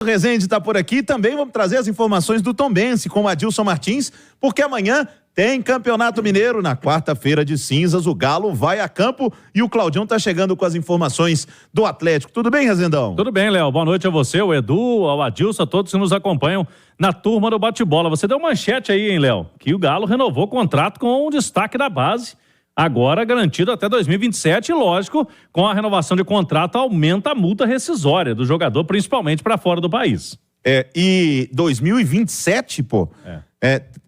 Rezende está por aqui. Também vamos trazer as informações do Tombense com o Adilson Martins, porque amanhã tem Campeonato Mineiro. Na quarta-feira de cinzas, o Galo vai a campo e o Claudião tá chegando com as informações do Atlético. Tudo bem, Rezendão? Tudo bem, Léo. Boa noite a você, o Edu, ao Adilson, a todos que nos acompanham na turma do bate-bola. Você deu manchete aí, hein, Léo? Que o Galo renovou o contrato com um destaque da base, agora garantido até 2027 e, lógico, com a renovação de contrato aumenta a multa rescisória do jogador, principalmente para fora do país. E 2027, pô?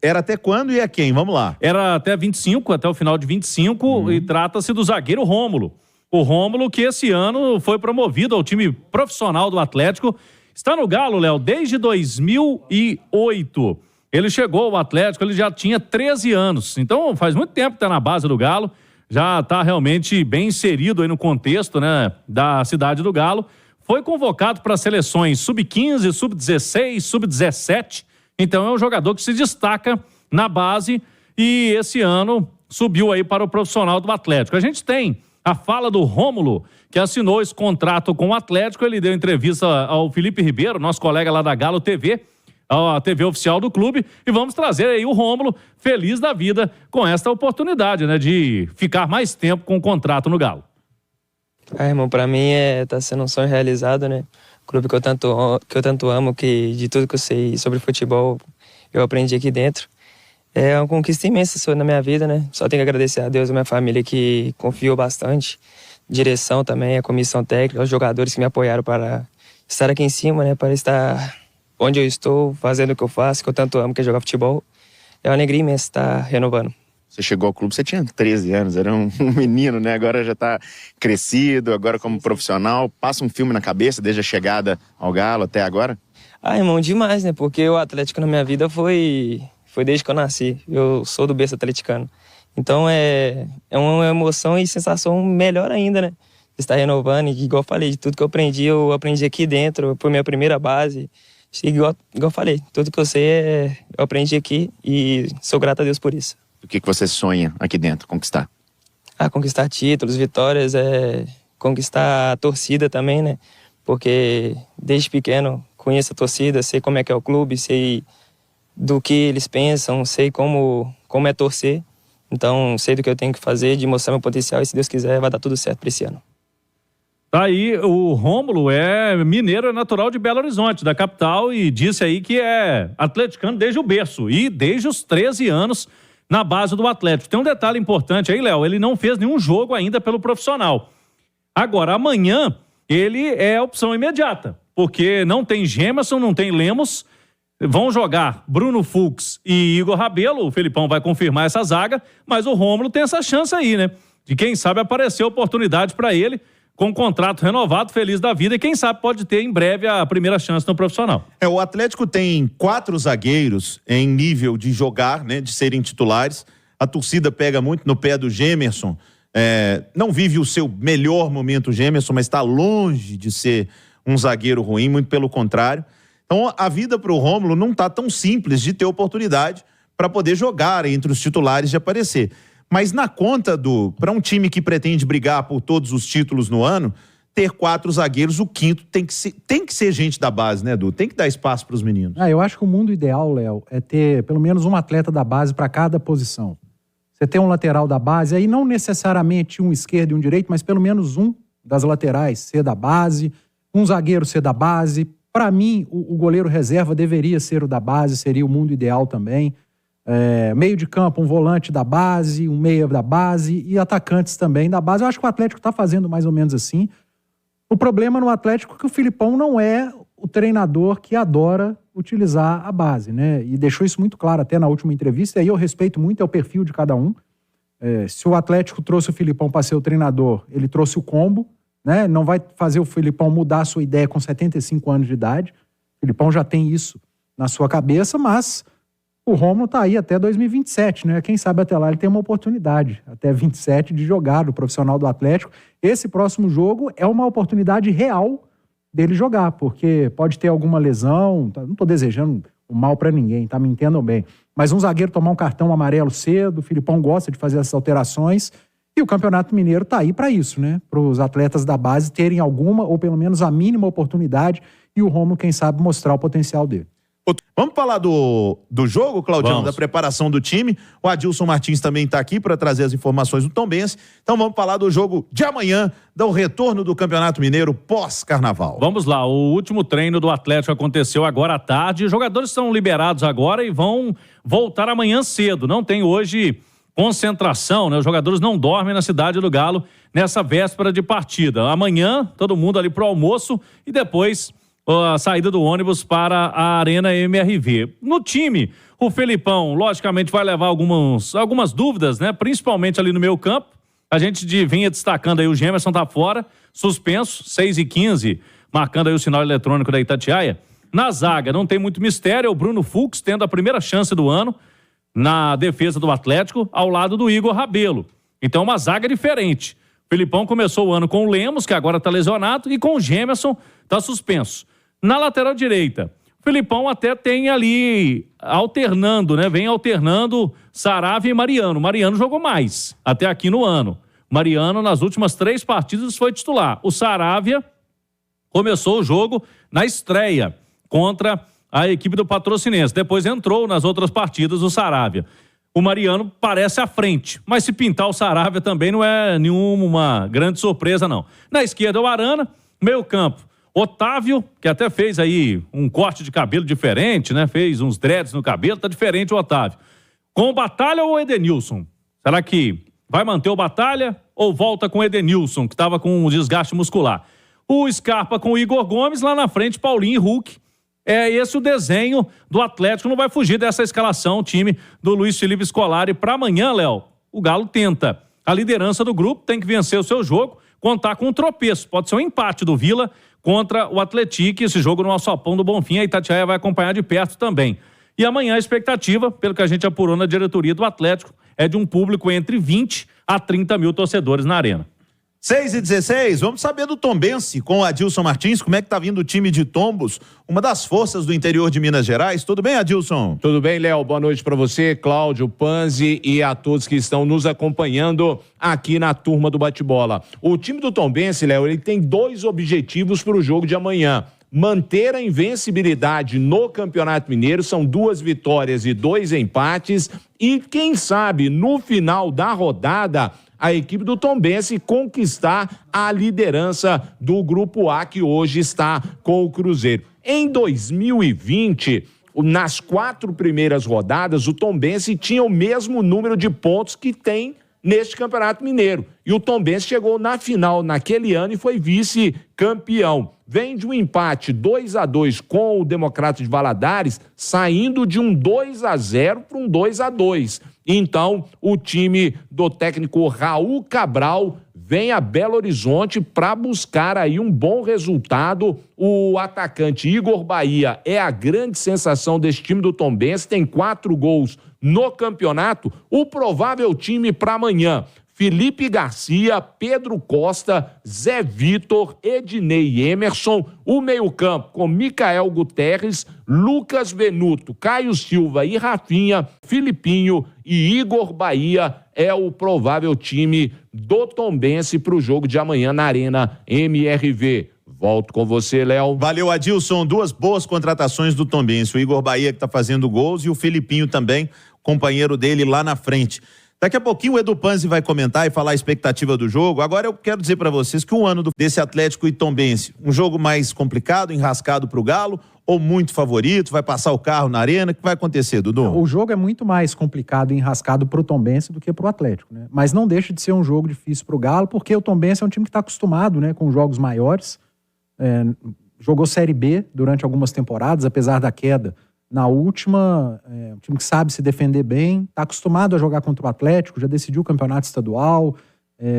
Era até quando e a quem? Vamos lá. Era até 25, até o final de 25, e trata-se do zagueiro Rômulo. O Rômulo que esse ano foi promovido ao time profissional do Atlético. Está no Galo, Léo, desde 2008. Ele chegou ao Atlético, ele já tinha 13 anos. Então faz muito tempo que está na base do Galo. Já está realmente bem inserido aí no contexto, né, da cidade do Galo. Foi convocado para seleções sub-15, sub-16, sub-17. Então é um jogador que se destaca na base e esse ano subiu aí para o profissional do Atlético. A gente tem a fala do Rômulo, que assinou esse contrato com o Atlético. Ele deu entrevista ao Felipe Ribeiro, nosso colega lá da Galo TV, a TV oficial do clube, e vamos trazer aí o Rômulo feliz da vida com esta oportunidade, né, de ficar mais tempo com o contrato no Galo. Irmão, pra mim tá sendo um sonho realizado, né? O clube que eu tanto amo, que de tudo que eu sei sobre futebol, eu aprendi aqui dentro. É uma conquista imensa na minha vida, né? Só tenho que agradecer a Deus e a minha família que confiou bastante. Direção também, a comissão técnica, os jogadores que me apoiaram para estar aqui em cima, né? Para estar onde eu estou, fazendo o que eu faço, que eu tanto amo, que é jogar futebol. É uma alegria imensa estar renovando. Você chegou ao clube, você tinha 13 anos, era um menino, né? Agora já tá crescido, agora como profissional. Passa um filme na cabeça desde a chegada ao Galo até agora? Irmão, demais, né? Porque o Atlético na minha vida foi desde que eu nasci. Eu sou do berço atleticano. Então é uma emoção e sensação melhor ainda, né? Estar renovando, e igual eu falei, de tudo que eu aprendi aqui dentro, foi minha primeira base. Igual eu falei, tudo que eu sei eu aprendi aqui e sou grato a Deus por isso. O que você sonha aqui dentro, conquistar? Conquistar títulos, vitórias, conquistar a torcida também, né? Porque desde pequeno conheço a torcida, sei como é que é o clube, sei do que eles pensam, sei como é torcer. Então sei do que eu tenho que fazer, de mostrar meu potencial e se Deus quiser vai dar tudo certo para esse ano. Tá aí, o Rômulo é mineiro, é natural de Belo Horizonte, da capital, e disse aí que é atleticano desde o berço e desde os 13 anos na base do Atlético. Tem um detalhe importante aí, Léo, ele não fez nenhum jogo ainda pelo profissional. Agora, amanhã, ele é opção imediata, porque não tem Gemerson, não tem Lemos, vão jogar Bruno Fux e Igor Rabelo, o Felipão vai confirmar essa zaga, mas o Rômulo tem essa chance aí, né? De quem sabe aparecer oportunidade para ele, com um contrato renovado, feliz da vida, e quem sabe pode ter em breve a primeira chance no profissional. O Atlético tem 4 zagueiros em nível de jogar, né, de serem titulares. A torcida pega muito no pé do Gemerson. Não vive o seu melhor momento o Gemerson, mas está longe de ser um zagueiro ruim, muito pelo contrário. Então a vida para o Rômulo não está tão simples de ter oportunidade para poder jogar entre os titulares, de aparecer. Mas na conta para um time que pretende brigar por todos os títulos no ano, ter 4 zagueiros, o quinto tem que ser gente da base, né, Edu? Tem que dar espaço para os meninos. Eu acho que o mundo ideal, Léo, é ter pelo menos um atleta da base para cada posição. Você tem um lateral da base, aí não necessariamente um esquerdo e um direito, mas pelo menos um das laterais ser da base, um zagueiro ser da base. Para mim, o goleiro reserva deveria ser o da base, seria o mundo ideal também. Meio de campo, um volante da base, um meia da base e atacantes também da base. Eu acho que o Atlético está fazendo mais ou menos assim. O problema no Atlético é que o Filipão não é o treinador que adora utilizar a base, né? E deixou isso muito claro até na última entrevista, e aí eu respeito muito, é o perfil de cada um. Se o Atlético trouxe o Filipão para ser o treinador, ele trouxe o combo, né? Não vai fazer o Filipão mudar a sua ideia com 75 anos de idade. O Filipão já tem isso na sua cabeça, mas o Rômulo está aí até 2027, né? Quem sabe até lá ele tem uma oportunidade, até 27, de jogar no profissional do Atlético. Esse próximo jogo é uma oportunidade real dele jogar, porque pode ter alguma lesão, não estou desejando o mal para ninguém, tá? Me entendam bem. Mas um zagueiro tomar um cartão amarelo cedo, o Filipão gosta de fazer essas alterações, e o Campeonato Mineiro está aí para isso, né? Para os atletas da base terem alguma, ou pelo menos a mínima oportunidade e o Rômulo, quem sabe, mostrar o potencial dele. Vamos falar do jogo, Claudião, Vamos. da preparação do time. O Adilson Martins também está aqui para trazer as informações do Tombense. Então vamos falar do jogo de amanhã, do retorno do Campeonato Mineiro pós-carnaval. Vamos lá, o último treino do Atlético aconteceu agora à tarde. Os jogadores estão liberados agora e vão voltar amanhã cedo. Não tem hoje concentração, né? Os jogadores não dormem na Cidade do Galo nessa véspera de partida. Amanhã, todo mundo ali pro almoço e depois a saída do ônibus para a Arena MRV. No time, o Felipão, logicamente, vai levar algumas dúvidas, né? Principalmente ali no meio campo. A gente vinha destacando aí, o Gemerson tá fora, suspenso, 6h15, marcando aí o sinal eletrônico da Itatiaia. Na zaga, não tem muito mistério, é o Bruno Fux tendo a primeira chance do ano na defesa do Atlético, ao lado do Igor Rabelo. Então, uma zaga diferente. O Felipão começou o ano com o Lemos, que agora tá lesionado, e com o Gemerson, tá suspenso. Na lateral direita, o Felipão até tem ali alternando, né? Vem alternando Saravia e Mariano. Mariano jogou mais até aqui no ano. Mariano, nas últimas 3 partidas, foi titular. O Saravia começou o jogo na estreia contra a equipe do Patrocinense. Depois entrou nas outras partidas o Saravia. O Mariano parece à frente, mas se pintar o Saravia também não é nenhuma grande surpresa, não. Na esquerda, o Arana, meio campo. Otávio, que até fez aí um corte de cabelo diferente, né? Fez uns dreads no cabelo, tá diferente o Otávio. Com o Batalha ou o Edenilson? Será que vai manter o Batalha ou volta com o Edenilson, que estava com um desgaste muscular? O Scarpa com o Igor Gomes, lá na frente, Paulinho e Hulk. É esse o desenho do Atlético, não vai fugir dessa escalação, o time do Luiz Felipe Scolari. Para amanhã, Léo, o Galo tenta a liderança do grupo, tem que vencer o seu jogo, contar com um tropeço, pode ser um empate do Vila contra o Atlético, esse jogo no Alçapão do Bonfim, a Itatiaia vai acompanhar de perto também. E amanhã a expectativa, pelo que a gente apurou na diretoria do Atlético, é de um público entre 20 a 30 mil torcedores na arena. 6h16, vamos saber do Tombense com o Adilson Martins, como é que tá vindo o time de Tombos, uma das forças do interior de Minas Gerais. Tudo bem, Adilson? Tudo bem, Léo? Boa noite para você, Cláudio, Panzi e a todos que estão nos acompanhando aqui na turma do bate-bola. O time do Tombense, Léo, ele tem 2 objetivos para o jogo de amanhã. Manter a invencibilidade no Campeonato Mineiro, são 2 vitórias e 2 empates, e quem sabe no final da rodada a equipe do Tombense conquistar a liderança do Grupo A, que hoje está com o Cruzeiro. Em 2020, nas 4 primeiras rodadas, o Tombense tinha o mesmo número de pontos que tem neste Campeonato Mineiro. E o Tombense chegou na final naquele ano e foi vice-campeão. Vem de um empate 2-2 com o Democrata de Valadares, saindo de um 2-0 para um 2-2. Então, o time do técnico Raul Cabral vem a Belo Horizonte para buscar aí um bom resultado. O atacante Igor Bahia é a grande sensação desse time do Tombense, tem 4 gols no campeonato. O provável time para amanhã: Felipe Garcia, Pedro Costa, Zé Vitor, Ednei e Emerson. O meio-campo com Micael Guterres, Lucas Venuto, Caio Silva e Rafinha, Filipinho e Igor Bahia é o provável time do Tombense para o jogo de amanhã na Arena MRV. Volto com você, Léo. Valeu, Adilson. 2 boas contratações do Tombense. O Igor Bahia, que tá fazendo gols, e o Filipinho também, companheiro dele lá na frente. Daqui a pouquinho o Edu Panzi vai comentar e falar a expectativa do jogo. Agora eu quero dizer para vocês que o ano desse Atlético e Tombense, um jogo mais complicado, enrascado pro Galo, ou muito favorito, vai passar o carro na arena? O que vai acontecer, Dudu? O jogo é muito mais complicado e enrascado pro Tombense do que pro Atlético, né? Mas não deixa de ser um jogo difícil pro Galo, porque o Tombense é um time que está acostumado, né, com jogos maiores. Jogou Série B durante algumas temporadas, apesar da queda. Na última, um time que sabe se defender bem, está acostumado a jogar contra o Atlético, já decidiu o campeonato estadual,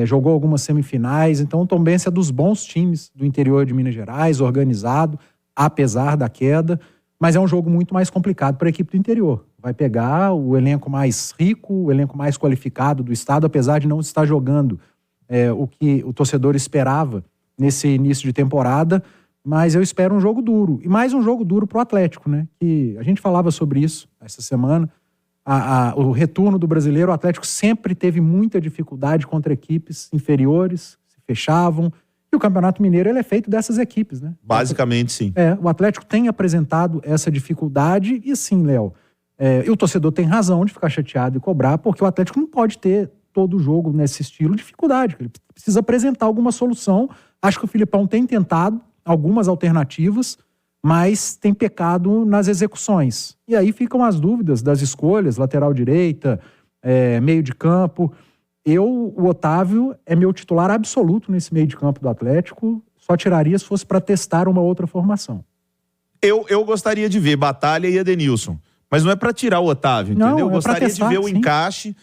jogou algumas semifinais. Então o Tombense é dos bons times do interior de Minas Gerais, organizado, apesar da queda. Mas é um jogo muito mais complicado para a equipe do interior. Vai pegar o elenco mais rico, o elenco mais qualificado do estado, apesar de não estar jogando o que o torcedor esperava nesse início de temporada. Mas eu espero um jogo duro. E mais um jogo duro pro Atlético, né? Que a gente falava sobre isso essa semana. O retorno do brasileiro, o Atlético sempre teve muita dificuldade contra equipes inferiores, se fechavam. E o Campeonato Mineiro ele é feito dessas equipes, né? Basicamente, sim. O Atlético tem apresentado essa dificuldade e sim, Léo, e o torcedor tem razão de ficar chateado e cobrar, porque o Atlético não pode ter todo o jogo nesse estilo de dificuldade. Ele precisa apresentar alguma solução. Acho que o Filipão tem tentado algumas alternativas, mas tem pecado nas execuções. E aí ficam as dúvidas das escolhas, lateral direita, meio de campo. O Otávio é meu titular absoluto nesse meio de campo do Atlético, só tiraria se fosse para testar uma outra formação. Eu gostaria de ver Batalha e Edenilson, mas não é para tirar o Otávio, entendeu? Eu gostaria de ver o encaixe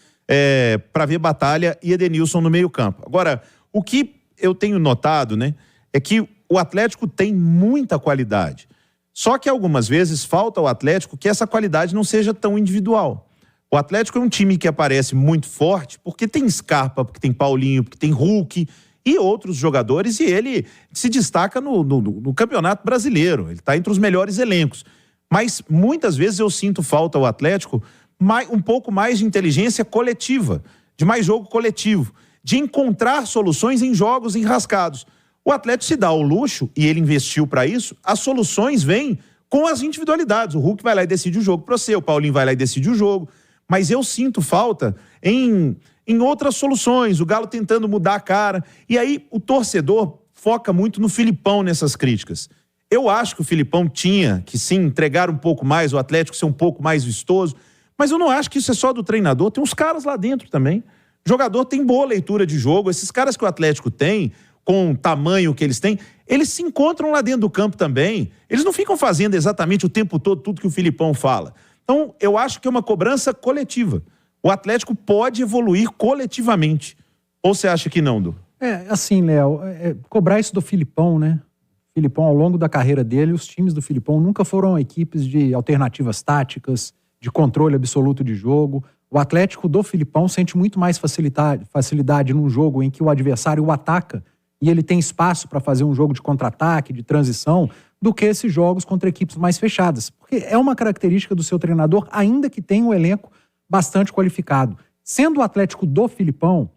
para ver Batalha e Edenilson no meio campo. Agora, o que eu tenho notado, né, é que o Atlético tem muita qualidade, só que algumas vezes falta ao Atlético que essa qualidade não seja tão individual. O Atlético é um time que aparece muito forte porque tem Scarpa, porque tem Paulinho, porque tem Hulk e outros jogadores, e ele se destaca no Campeonato Brasileiro. Ele está entre os melhores elencos. Mas muitas vezes eu sinto falta ao Atlético um pouco mais de inteligência coletiva, de mais jogo coletivo, de encontrar soluções em jogos enrascados. O Atlético se dá o luxo, e ele investiu para isso, as soluções vêm com as individualidades. O Hulk vai lá e decide o jogo para você, o Paulinho vai lá e decide o jogo. Mas eu sinto falta em outras soluções, o Galo tentando mudar a cara. E aí o torcedor foca muito no Filipão nessas críticas. Eu acho que o Filipão tinha que sim entregar um pouco mais, o Atlético ser um pouco mais vistoso, mas eu não acho que isso é só do treinador, tem uns caras lá dentro também. O jogador tem boa leitura de jogo, esses caras que o Atlético tem, com o tamanho que eles têm, eles se encontram lá dentro do campo também. Eles não ficam fazendo exatamente o tempo todo tudo que o Filipão fala. Então, eu acho que é uma cobrança coletiva. O Atlético pode evoluir coletivamente. Ou você acha que não, Du? Assim, Léo, cobrar isso do Filipão, né? Filipão, ao longo da carreira dele, os times do Filipão nunca foram equipes de alternativas táticas, de controle absoluto de jogo. O Atlético do Filipão sente muito mais facilidade num jogo em que o adversário o ataca e ele tem espaço para fazer um jogo de contra-ataque, de transição, do que esses jogos contra equipes mais fechadas. Porque é uma característica do seu treinador, ainda que tenha um elenco bastante qualificado. Sendo o Atlético do Filipão,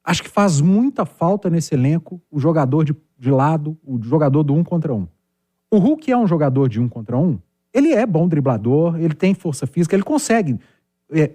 acho que faz muita falta nesse elenco o jogador de lado, o jogador do 1 contra 1. O Hulk é um jogador de 1 contra 1, ele é bom driblador, ele tem força física, ele consegue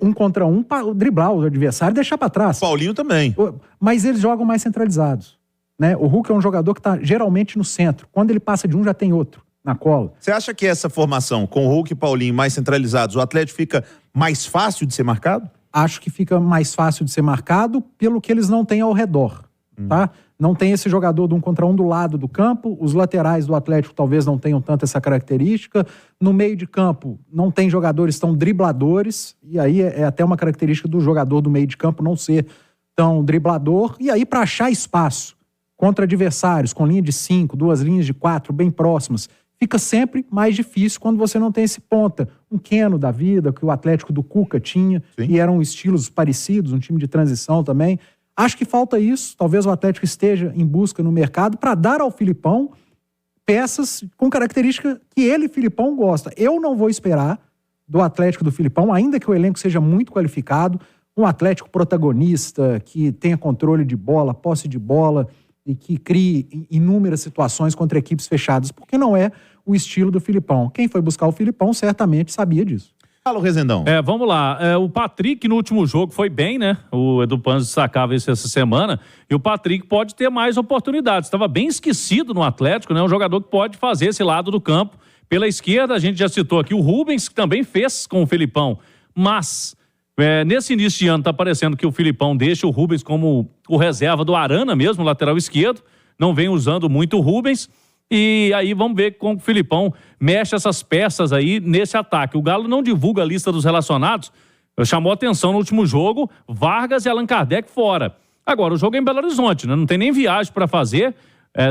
1 contra 1 para driblar o adversário e deixar para trás. Paulinho também. Mas eles jogam mais centralizados. Né? O Hulk é um jogador que está geralmente no centro. Quando ele passa de um, já tem outro na cola. Você acha que essa formação, com o Hulk e Paulinho mais centralizados, o Atlético fica mais fácil de ser marcado? Acho que fica mais fácil de ser marcado pelo que eles não têm ao redor. Tá? Não tem esse jogador de 1 contra 1 do lado do campo. Os laterais do Atlético talvez não tenham tanto essa característica. No meio de campo, não tem jogadores tão dribladores. E aí é até uma característica do jogador do meio de campo não ser tão driblador. E aí, para achar espaço contra adversários com linha de 5, 2 linhas de 4 bem próximas, fica sempre mais difícil quando você não tem esse ponta. Um Keno da vida, que o Atlético do Cuca tinha, sim, e eram estilos parecidos, um time de transição também. Acho que falta isso, talvez o Atlético esteja em busca no mercado para dar ao Filipão peças com característica que ele, Filipão, gosta. Eu não vou esperar do Atlético do Filipão, ainda que o elenco seja muito qualificado, um Atlético protagonista, que tenha controle de bola, posse de bola, e que crie inúmeras situações contra equipes fechadas, porque não é o estilo do Filipão. Quem foi buscar o Filipão certamente sabia disso. Fala, Rezendão. Vamos lá. O Patrick no último jogo foi bem, né? O Edu Panzi destacava isso essa semana. E o Patrick pode ter mais oportunidades. Estava bem esquecido no Atlético, né? Um jogador que pode fazer esse lado do campo. Pela esquerda, a gente já citou aqui o Rubens, que também fez com o Filipão. Mas nesse início de ano tá parecendo que o Filipão deixa o Rubens como o reserva do Arana mesmo, lateral esquerdo. Não vem usando muito o Rubens. E aí vamos ver como o Filipão mexe essas peças aí nesse ataque. O Galo não divulga a lista dos relacionados. Chamou atenção no último jogo, Vargas e Allan Kardec fora. Agora, o jogo é em Belo Horizonte, né? Não tem nem viagem para fazer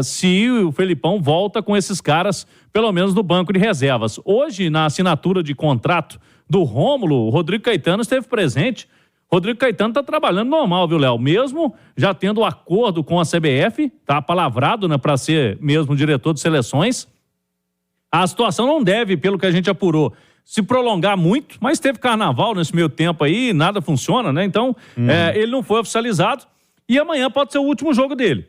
se o Filipão volta com esses caras, pelo menos no banco de reservas. Hoje, na assinatura de contrato do Rômulo, o Rodrigo Caetano esteve presente. Rodrigo Caetano tá trabalhando normal, viu, Léo? Mesmo já tendo o acordo com a CBF, tá palavrado, né, para ser mesmo diretor de seleções. A situação não deve, pelo que a gente apurou, se prolongar muito, mas teve carnaval nesse meio tempo aí, nada funciona, né? Então, ele não foi oficializado e amanhã pode ser o último jogo dele.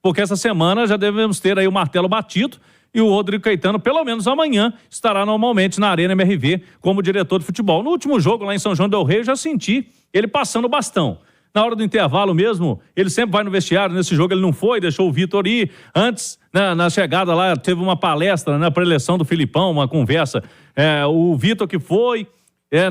porque essa semana já devemos ter aí o martelo batido e o Rodrigo Caetano, pelo menos amanhã, estará normalmente na Arena MRV como diretor de futebol. No último jogo lá em São João del Rei, eu já senti ele passando o bastão. Na hora do intervalo mesmo, ele sempre vai no vestiário. Nesse jogo ele não foi, deixou o Vitor ir. Antes, na chegada lá, teve uma palestra na preleção do Filipão, uma conversa. O Vitor que foi,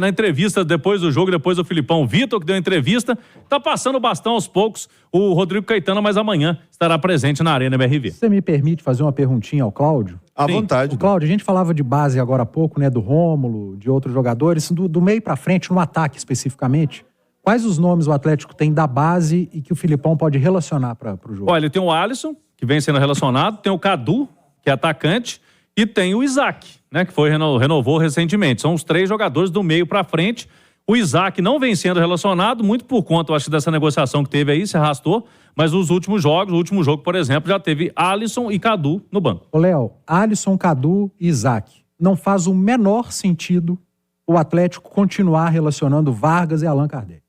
na entrevista depois do jogo, depois do Filipão, o Vitor que deu a entrevista, tá passando o bastão aos poucos, o Rodrigo Caetano, mas amanhã estará presente na Arena MRV. Você me permite fazer uma perguntinha ao Cláudio? À vontade. Cláudio, a gente falava de base agora há pouco, né, do Rômulo, de outros jogadores, do meio para frente, no ataque especificamente. Quais os nomes o Atlético tem da base e que o Filipão pode relacionar para o jogo? Olha, tem o Alisson, que vem sendo relacionado, tem o Cadu, que é atacante, e tem o Isaac, né, que renovou recentemente. São os 3 jogadores do meio para frente. O Isaac não vem sendo relacionado, muito por conta, eu acho, dessa negociação que teve aí, se arrastou, mas nos últimos jogos, o último jogo, por exemplo, já teve Alisson e Cadu no banco. Ô, Léo, Alisson, Cadu e Isaac. Não faz o menor sentido o Atlético continuar relacionando Vargas e Allan Kardec.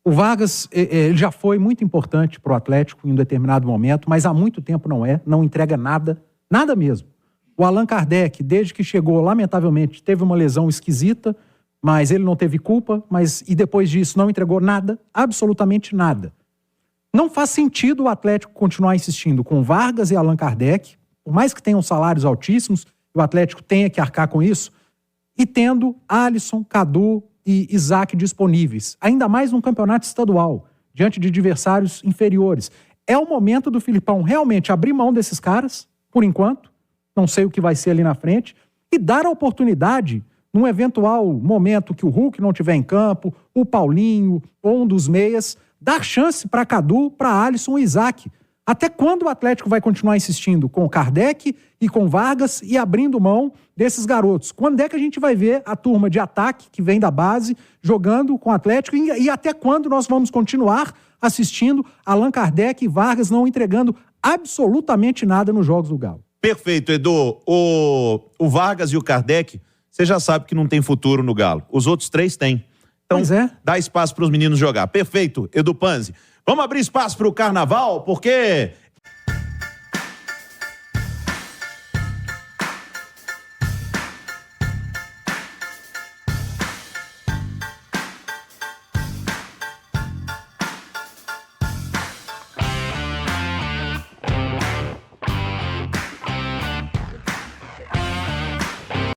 O Vargas ele já foi muito importante para o Atlético em um determinado momento, mas há muito tempo não entrega nada, nada mesmo. O Allan Kardec, desde que chegou, lamentavelmente, teve uma lesão esquisita, mas ele não teve culpa, e depois disso não entregou nada, absolutamente nada. Não faz sentido o Atlético continuar insistindo com Vargas e Allan Kardec, por mais que tenham salários altíssimos, o Atlético tenha que arcar com isso, e tendo Alisson, Cadu e Isaac disponíveis, ainda mais num campeonato estadual, diante de adversários inferiores. É o momento do Filipão realmente abrir mão desses caras, por enquanto, não sei o que vai ser ali na frente, e dar a oportunidade, num eventual momento que o Hulk não estiver em campo, o Paulinho ou um dos meias, dar chance para Cadu, para Alisson e Isaac. Até quando o Atlético vai continuar insistindo com o Kardec e com Vargas e abrindo mão desses garotos? Quando é que a gente vai ver a turma de ataque que vem da base jogando com o Atlético? E até quando nós vamos continuar assistindo Allan Kardec e Vargas não entregando absolutamente nada nos jogos do Galo? Perfeito, Edu. O Vargas e o Kardec, você já sabe que não tem futuro no Galo. Os outros 3 têm. Então, dá espaço para os meninos jogar. Perfeito, Edu Panzi. Vamos abrir espaço para o Carnaval, porque